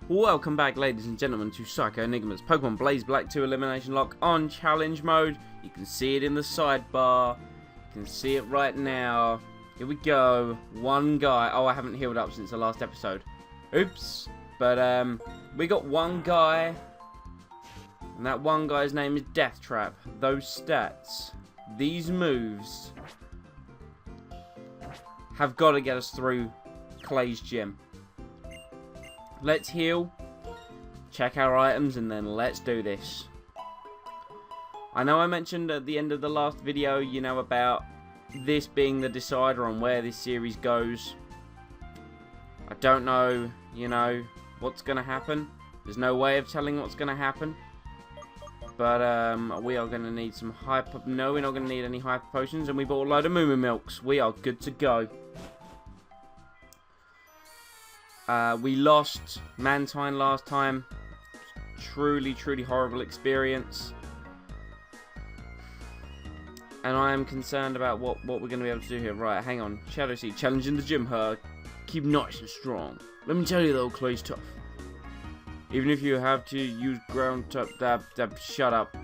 Welcome back, ladies and gentlemen, to Psycho Enigmas Pokemon Blaze Black 2 Elimination Lock on challenge mode. You can see it in the sidebar. You can see it right now. Here we go. One guy. Oh, I haven't healed up since the last episode. Oops. But we got one guy, and that one guy's name is Death Trap. Those stats, these moves, have got to get us through Clay's gym. Let's heal, check our items, and then let's do this. I know I mentioned at the end of the last video, you know, about this being the decider on where this series goes. I don't know, you know, what's going to happen. There's no way of telling what's going to happen. But we are going to need some hyper... No, we're not going to need any hyper potions. And we bought a load of Moo Moo Milks. We are good to go. We lost Mantine last time. Truly, truly horrible experience. And I am concerned about what we're going to be able to do here. Right, hang on. Shadow Seed, challenging the gym her. Keep nice and strong. Let me tell you though, Clay's tough. Even if you have to use ground top, dab, shut up.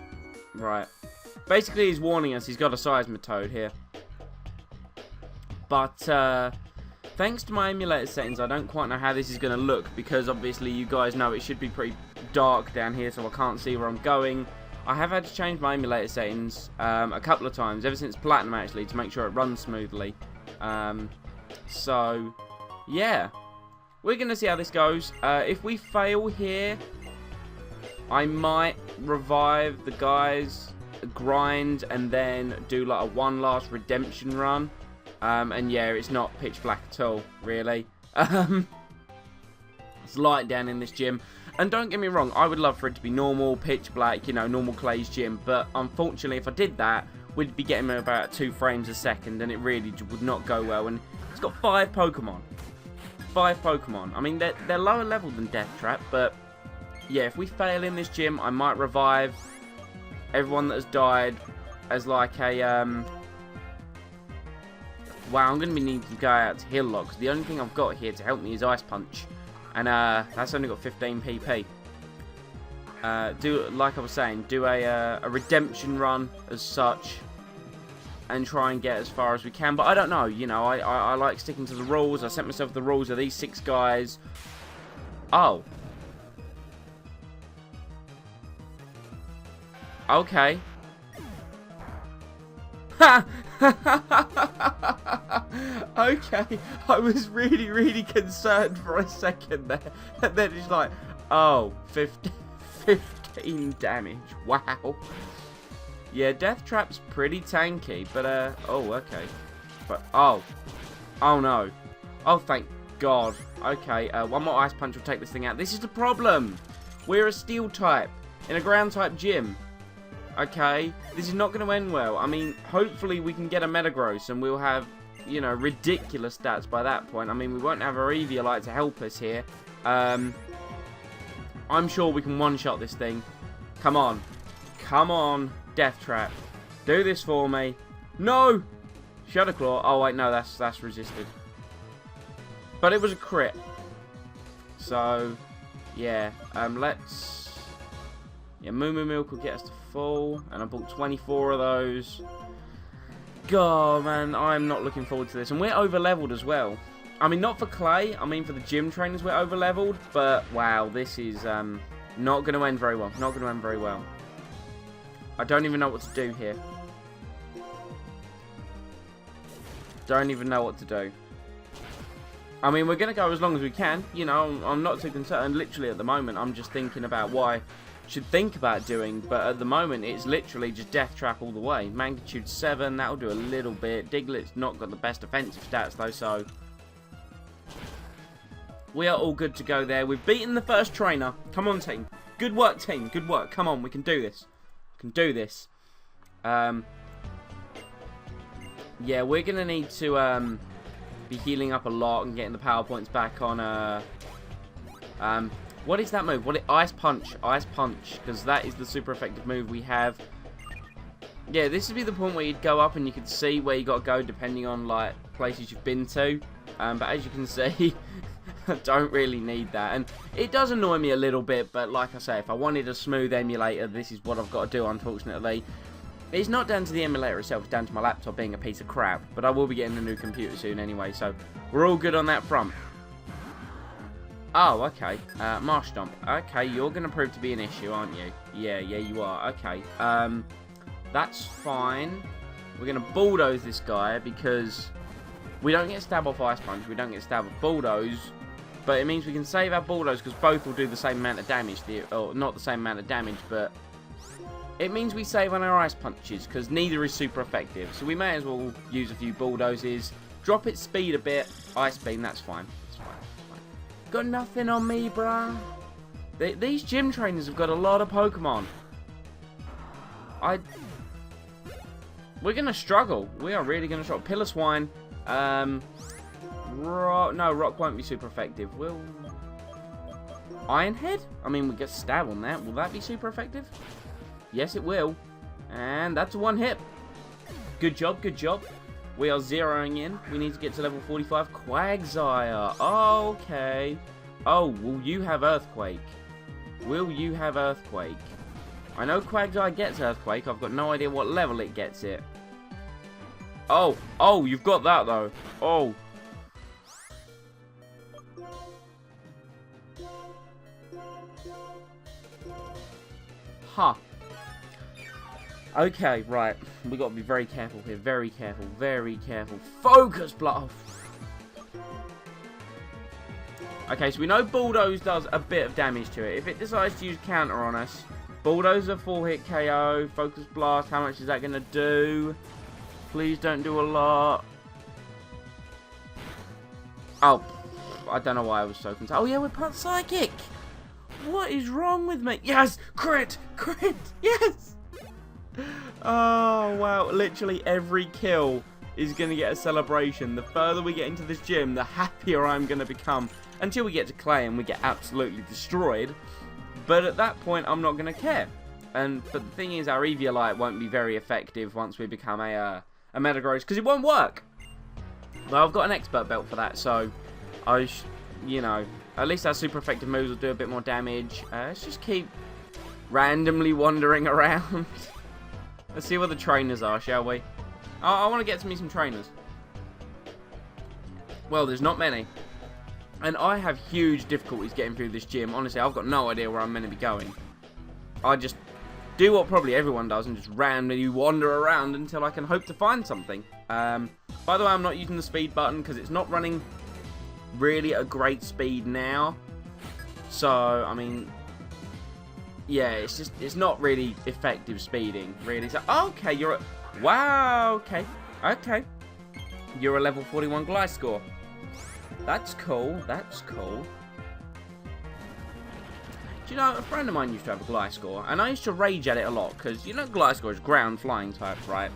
Right. Basically, he's warning us. He's got a Seismitoad here. But, thanks to my emulator settings, I don't quite know how this is going to look, because obviously you guys know it should be pretty dark down here, so I can't see where I'm going. I have had to change my emulator settings a couple of times, ever since Platinum actually, to make sure it runs smoothly. So, yeah. We're going to see how this goes. If we fail here, I might revive the guys, grind, and then do like a one last redemption run. And yeah, it's not pitch black at all, really. It's light down in this gym. And don't get me wrong, I would love for it to be normal, pitch black, you know, normal Clay's gym. But unfortunately, if I did that, we'd be getting about 2 frames a second, and it really would not go well. And it's got 5 Pokemon. 5 Pokemon. I mean, they're lower level than Death Trap, but yeah, if we fail in this gym, I might revive everyone that has died as like a, wow, I'm going to be needing to go out to heal logs. The only thing I've got here to help me is Ice Punch, and that's only got 15 PP. Like I was saying, do a redemption run as such, and try and get as far as we can. But I don't know, you know, I like sticking to the rules. I set myself the rules of these 6 guys. Oh. Okay. Ha! Okay. I was really, really concerned for a second there. And then it's like, oh, 15 damage. Wow. Yeah, Death Trap's pretty tanky, but, oh, okay. But, oh no. Oh, thank God. Okay, one more Ice Punch will take this thing out. This is the problem. We're a Steel type in a Ground type gym. Okay, this is not going to end well. I mean, hopefully we can get a Metagross and we'll have, you know, ridiculous stats by that point. I mean, we won't have our Eviolite to help us here. I'm sure we can one-shot this thing. Come on. Come on. Death Trap, do this for me. No! Shadow Claw. Oh wait, no, that's resisted. But it was a crit. So, yeah. Let's... Yeah, Moo Moo Milk will get us to full. And I bought 24 of those. God, man, I'm not looking forward to this. And we're over-leveled as well. I mean, not for Clay. I mean, for the gym trainers, we're over-leveled. But, wow, this is not going to end very well. Not going to end very well. I don't even know what to do here. Don't even know what to do. I mean, we're going to go as long as we can. You know, I'm not too concerned. Literally, at the moment, I'm just thinking about what I should think about doing. But at the moment, it's literally just Death Trap all the way. Magnitude 7, that'll do a little bit. Diglett's not got the best offensive stats, though, so... We are all good to go there. We've beaten the first trainer. Come on, team. Good work, team. Good work. Come on, we can do this. Can do this. Yeah, we're gonna need to be healing up a lot and getting the power points back on what is that move? Ice Punch, because that is the super effective move we have. Yeah, this would be the point where you'd go up and you could see where you got to go depending on like places you've been to. But as you can see, Don't really need that. And it does annoy me a little bit, but like I say, if I wanted a smooth emulator, this is what I've got to do, unfortunately. It's not down to the emulator itself, it's down to my laptop being a piece of crap. But I will be getting a new computer soon anyway, so we're all good on that front. Oh, okay. Marsh Stomp. Okay, you're going to prove to be an issue, aren't you? Yeah, you are. Okay. That's fine. We're going to bulldoze this guy because we don't get stab off Ice Punch, we don't get stab off Bulldoze. But it means we can save our Bulldoze because both will do the same amount of damage. Or not the same amount of damage, but it means we save on our Ice Punches because neither is super effective. So we may as well use a few Bulldozes. Drop its speed a bit. Ice Beam, that's fine. That's fine. That's fine. Got nothing on me, bruh. These gym trainers have got a lot of Pokemon. We're going to struggle. We are really going to struggle. Pillar Swine. No, Rock won't be super effective. Will Iron Head? I mean, we get stab on that. Will that be super effective? Yes, it will. And that's a one hit. Good job, good job. We are zeroing in. We need to get to level 45. Quagsire. Okay. Oh, will you have Earthquake? Will you have Earthquake? I know Quagsire gets Earthquake. I've got no idea what level it gets it. Oh, you've got that though. Oh. Huh. Okay, right. We got to be very careful here. Very careful. Very careful. Focus Blast. Okay, so we know Bulldoze does a bit of damage to it. If it decides to use Counter on us, Bulldoze a 4-hit KO. Focus Blast. How much is that going to do? Please don't do a lot. Oh, I don't know why I was so concerned. Oh yeah, we're part Psychic. What is wrong with me? Yes! Crit! Crit! Yes! Oh, wow. Literally every kill is going to get a celebration. The further we get into this gym, the happier I'm going to become. Until we get to Clay and we get absolutely destroyed. But at that point, I'm not going to care. But the thing is, our Eviolite won't be very effective once we become a Metagross, because it won't work. Well, I've got an expert belt for that, so you know, at least our super effective moves will do a bit more damage. Let's just keep randomly wandering around. Let's see what the trainers are, shall we? I want to get to me some trainers. Well, there's not many. And I have huge difficulties getting through this gym. Honestly, I've got no idea where I'm meant to be going. I just do what probably everyone does and just randomly wander around until I can hope to find something. By the way, I'm not using the speed button because it's not running really at a great speed now. So, I mean, yeah, it's not really effective speeding, really. So, okay, wow, okay. You're a level 41 Gliscor. That's cool, that's cool. Do you know, a friend of mine used to have a Gliscor, and I used to rage at it a lot, because, you know, Gliscor is ground flying type, right?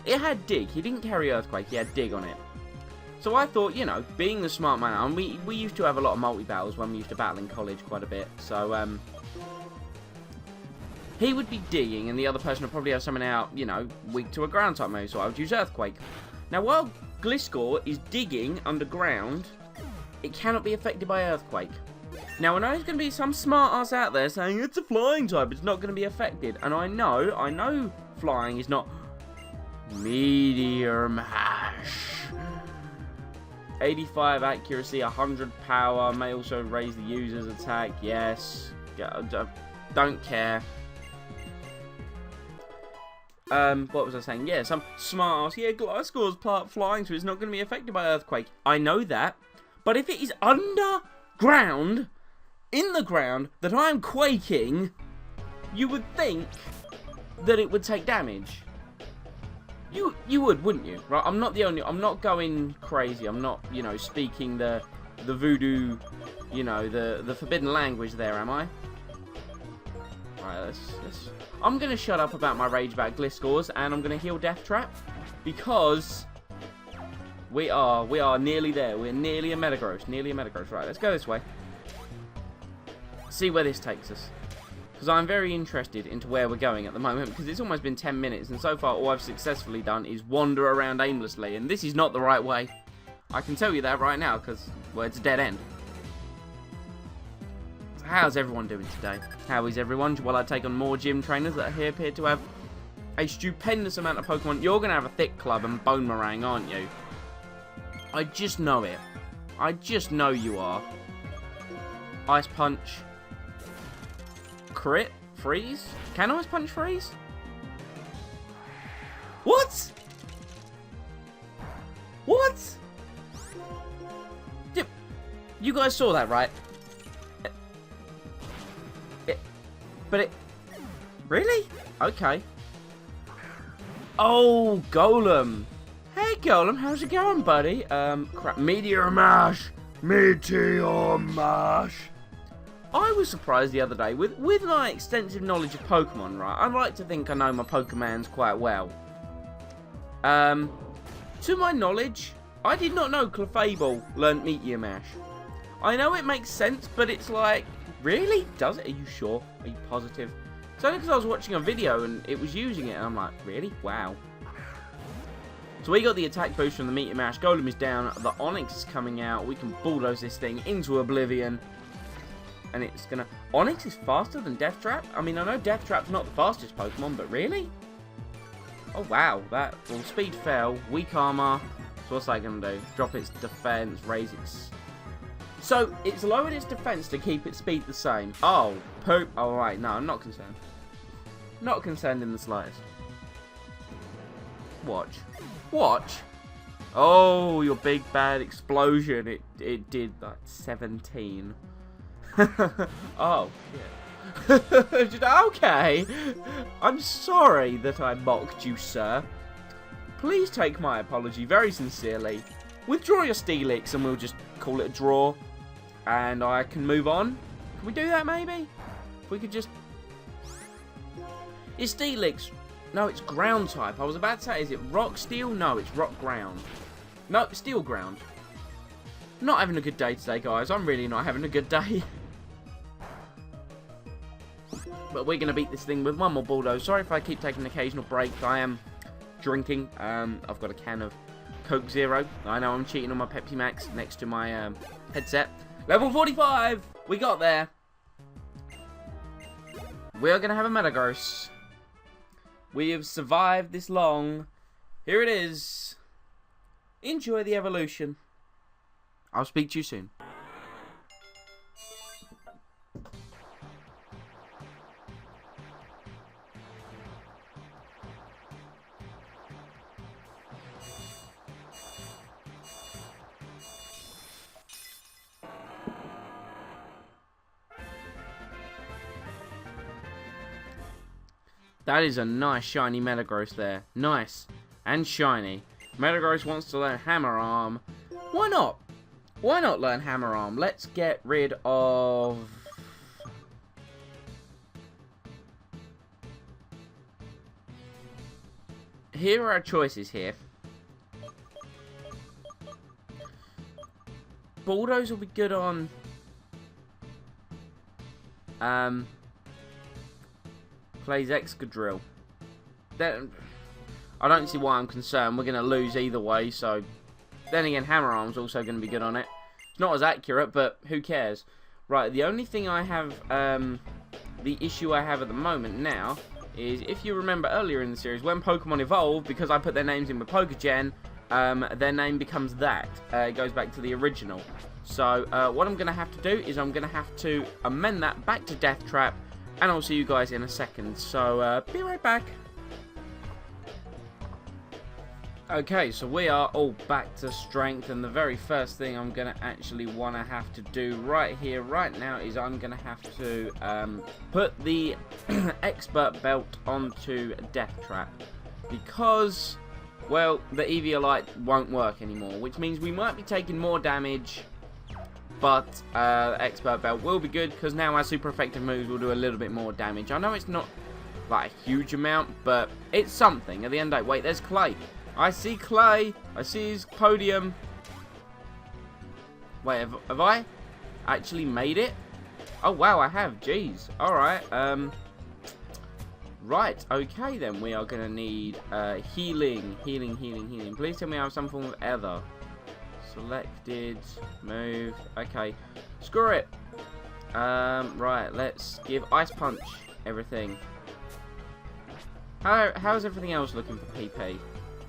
It had Dig. He didn't carry Earthquake, he had Dig on it. So I thought, you know, being the smart man, and we used to have a lot of multi-battles when we used to battle in college quite a bit, so, he would be digging, and the other person would probably have someone out, you know, weak to a ground type move, so I would use Earthquake. Now, while Gliscor is digging underground, it cannot be affected by Earthquake. Now, I know there's going to be some smart ass out there saying it's a flying type, it's not going to be affected. And I know flying is not Meteor Mash. 85 accuracy, 100 power, may also raise the user's attack, yes. Don't care. What was I saying? Yeah, some smart ass, yeah, Gliscor's part flying, so it's not going to be affected by Earthquake. I know that. But if it is underground, in the ground, that I'm quaking, you would think that it would take damage. You would, wouldn't you? Right? I'm not going crazy. I'm not, you know, speaking the voodoo, you know, the forbidden language there, am I? Right, let's I'm going to shut up about my rage about Gliscors, and I'm going to heal Death Trap, because we are nearly there. We're nearly a Metagross. Nearly a Metagross. Right, let's go this way. See where this takes us. Because I'm very interested into where we're going at the moment, because it's almost been 10 minutes, and so far all I've successfully done is wander around aimlessly, and this is not the right way. I can tell you that right now, because, well, it's a dead end. How's everyone doing today? How is everyone? While I take on more gym trainers that appear to have a stupendous amount of Pokemon. You're going to have a thick club and Boomerang, aren't you? I just know it. I just know you are. Ice Punch. Crit. Freeze. Can Ice Punch freeze? What? What? You guys saw that, right? Really? Okay. Oh, Golem. Hey, Golem, how's it going, buddy? Crap. Meteor Mash. Meteor Mash. I was surprised the other day with my extensive knowledge of Pokemon, right? I like to think I know my Pokemans quite well. To my knowledge, I did not know Clefable learned Meteor Mash. I know it makes sense, but it's like, really? Does it? Are you sure? Are you positive? It's only because I was watching a video and it was using it, and I'm like, really? Wow. So we got the attack boost from the Meteor Mash. Golem is down. The Onix is coming out. We can bulldoze this thing into oblivion. And it's gonna... Onix is faster than Death Trap? I mean, I know Death Trap's not the fastest Pokemon, but really? Oh, wow. That... Well, speed fell. Weak armor. So what's that gonna do? Drop its defense. Raise its... So, it's lowered its defense to keep its speed the same. Oh, poop. Oh, right. No, I'm not concerned. Not concerned in the slightest. Watch. Watch. Oh, your big bad explosion. It did, like, 17. Oh, yeah. Okay. I'm sorry that I mocked you, sir. Please take my apology very sincerely. Withdraw your Steelix and we'll just call it a draw. And I can move on. Can we do that, maybe? If we could just... Is Steelix... No, it's ground type. I was about to say, is it rock steel? No, it's rock ground. No, steel ground. Not having a good day today, guys. I'm really not having a good day. But we're going to beat this thing with one more bulldoze. Sorry if I keep taking occasional breaks. I am drinking. I've got a can of Coke Zero. I know I'm cheating on my Pepsi Max next to my headset. Level 45! We got there. We are going to have a Metagross. We have survived this long. Here it is. Enjoy the evolution. I'll speak to you soon. That is a nice shiny Metagross there. Nice and shiny. Metagross wants to learn Hammer Arm. Why not? Why not learn Hammer Arm? Let's get rid of... Here are our choices here. Bulldoze will be good on... Plays Excadrill. Then I don't see why I'm concerned. We're going to lose either way, so... Then again, Hammer Arm's also going to be good on it. It's not as accurate, but who cares? Right, the only thing I have... the issue I have at the moment now is, if you remember earlier in the series, when Pokemon evolve, because I put their names in with Pokegen, their name becomes that. It goes back to the original. So, what I'm going to have to do is I'm going to have to amend that back to Death Trap, and I'll see you guys in a second. So, be right back. Okay, so we are all back to strength, and the very first thing I'm going to actually want to have to do right here, right now, is I'm going to have to put the Expert Belt onto Death Trap, because, well, the Eviolite won't work anymore, which means we might be taking more damage, but Expert Belt will be good, because now our super effective moves will do a little bit more damage. I know it's not, like, a huge amount, but it's something. At the end of the day, wait, there's Clay. I see Clay. I see his podium. Wait, have I actually made it? Oh, wow, I have. Jeez. Alright. Right. Okay, then. We are going to need healing. Healing. Please tell me I have some form of ether. Selected. Move. Okay. Screw it. Right, let's give Ice Punch everything. How's everything else looking for PP?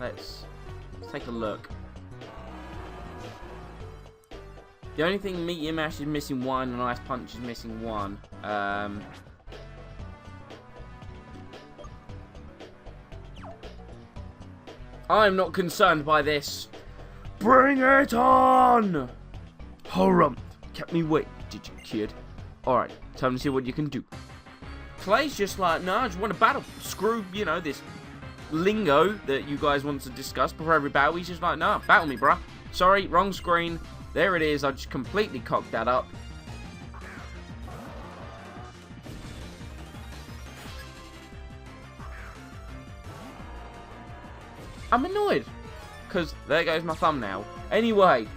Let's take a look. The only thing Meteor Mash is missing 1 and Ice Punch is missing 1. I'm not concerned by this. Bring it on! Harumph. Kept me waiting, did you, kid? Alright, time to see what you can do. Clay's just like, no, I just want to battle. Screw, you know, this lingo that you guys want to discuss before every battle. He's just like, no, battle me, bruh. Sorry, wrong screen. There it is. I just completely cocked that up. I'm annoyed. Because there goes my thumbnail. Anyway.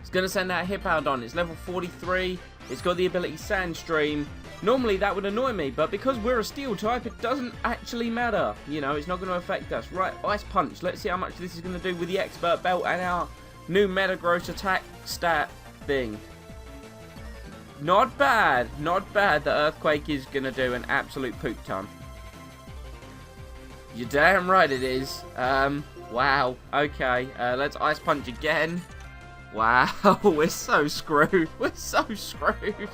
It's going to send out Hippowdon. It's level 43. It's got the ability Sandstream. Normally that would annoy me, but because we're a steel type, it doesn't actually matter. You know, it's not going to affect us. Right, Ice Punch. Let's see how much this is going to do with the Expert Belt and our new Metagross attack stat thing. Not bad. Not bad. The Earthquake is going to do an absolute poop ton. You're damn right it is. Wow. Okay, let's Ice Punch again. Wow, we're so screwed. We're so screwed.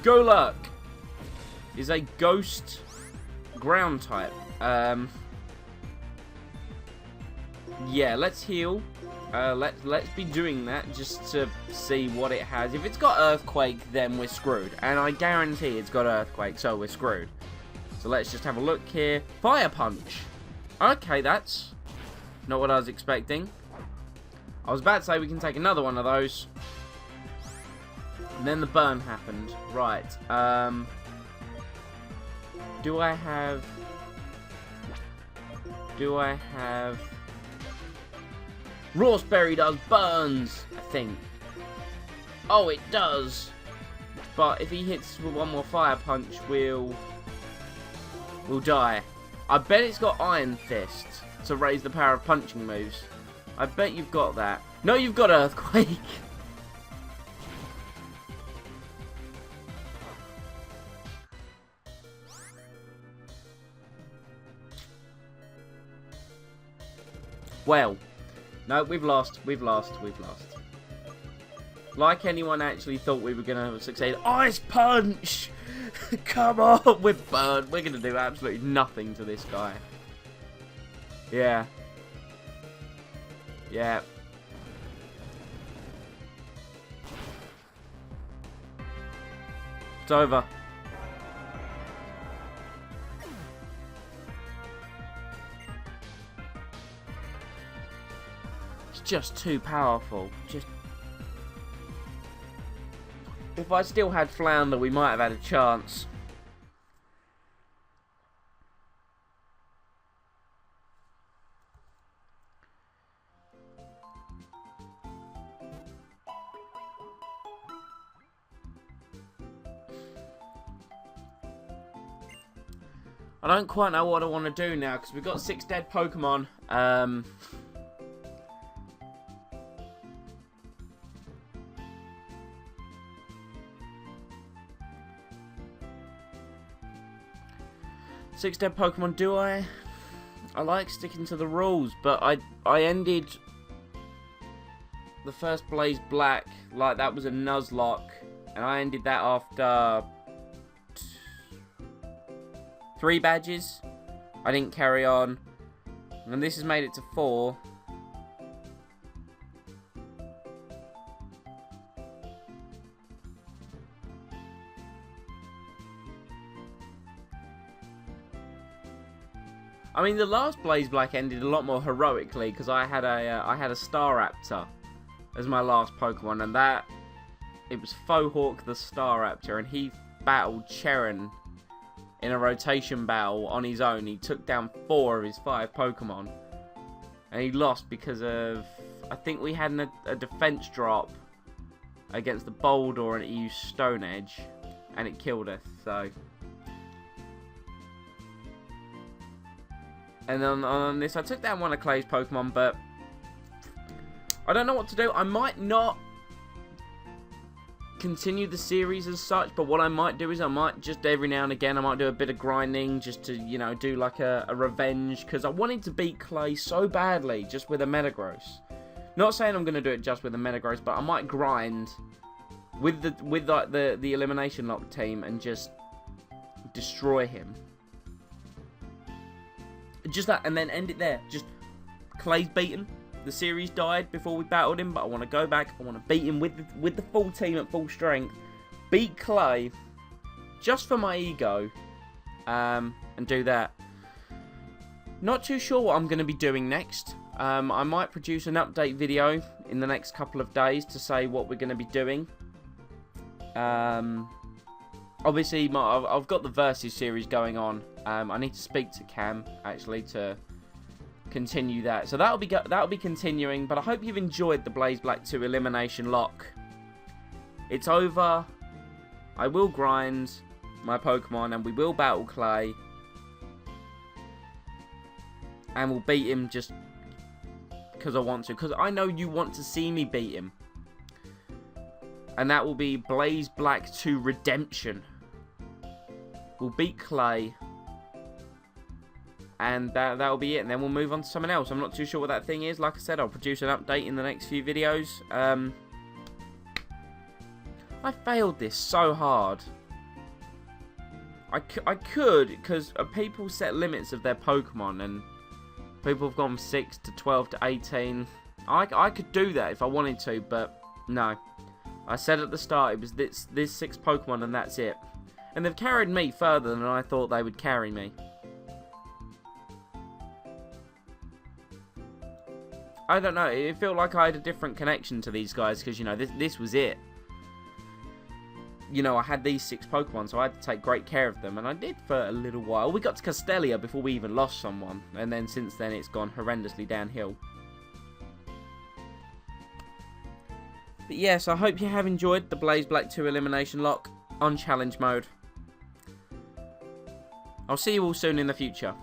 Golurk is a ghost ground type. Yeah, let's heal. Let's be doing that just to see what it has. If it's got Earthquake, then we're screwed. And I guarantee it's got Earthquake, so we're screwed. So let's just have a look here. Fire Punch. Okay, that's not what I was expecting. I was about to say we can take another one of those. And then the burn happened. Right. Do I have... Rawsberry does burns, I think. Oh, it does. But if he hits with one more Fire Punch, we'll die. I bet it's got Iron Fist to raise the power of punching moves. I bet you've got that. No, you've got Earthquake. Well, no, we've lost. Like anyone actually thought we were going to succeed. Ice Punch! Come on, we're burned. We're going to do absolutely nothing to this guy. Yeah. Yeah. It's over. It's just too powerful. If I still had Flounder, we might have had a chance. I don't quite know what I want to do now, because we've got 6 dead Pokemon. Six dead Pokemon, do I? I like sticking to the rules, but I ended the first Blaze Black like that was a Nuzlocke, and I ended that after 3 badges. I didn't carry on, and this has made it to 4. I mean, the last Blaze Black ended a lot more heroically because I had a Staraptor as my last Pokemon, and it was Fohawk the Staraptor, and he battled Cheran in a rotation battle on his own. He took down 4 of his 5 Pokemon, and he lost because of, I think we had a defense drop against the Boulder, and it used Stone Edge, and it killed us. So. And then on this, I took down one of Clay's Pokemon, but I don't know what to do. I might not continue the series as such, but what I might do is I might just every now and again I might do a bit of grinding just to, you know, do like a revenge, because I wanted to beat Clay so badly just with a Metagross. Not saying I'm going to do it just with a Metagross, but I might grind with the Elimination Lock team and just destroy him. Just that, and then end it there. Just Clay's beaten. The series died before we battled him, but I want to go back. I want to beat him with the full team at full strength. Beat Clay, just for my ego, and do that. Not too sure what I'm going to be doing next. I might produce an update video in the next couple of days to say what we're going to be doing. Obviously, I've got the Versus series going on. I need to speak to Cam, actually, to continue that. So that'll be continuing, but I hope you've enjoyed the Blaze Black 2 Elimination Lock. It's over. I will grind my Pokemon, and we will battle Clay. And we'll beat him just because I want to. Because I know you want to see me beat him. And that will be Blaze Black 2 Redemption. We'll beat Clay. And that'll be it. And then we'll move on to something else. I'm not too sure what that thing is. Like I said, I'll produce an update in the next few videos. I failed this so hard. I could, because people set limits of their Pokemon. And people have gone from 6 to 12 to 18. I could do that if I wanted to, but no. I said at the start it was this 6 Pokemon and that's it. And they've carried me further than I thought they would carry me. I don't know, it felt like I had a different connection to these guys because, you know, this was it. You know, I had these 6 Pokemon, so I had to take great care of them, and I did for a little while. We got to Castelia before we even lost someone, and then since then it's gone horrendously downhill. But yes, I hope you have enjoyed the Blaze Black 2 Elimination Lock on challenge mode. I'll see you all soon in the future.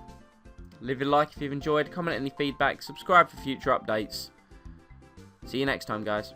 Leave a like if you've enjoyed, comment any feedback, subscribe for future updates. See you next time, guys.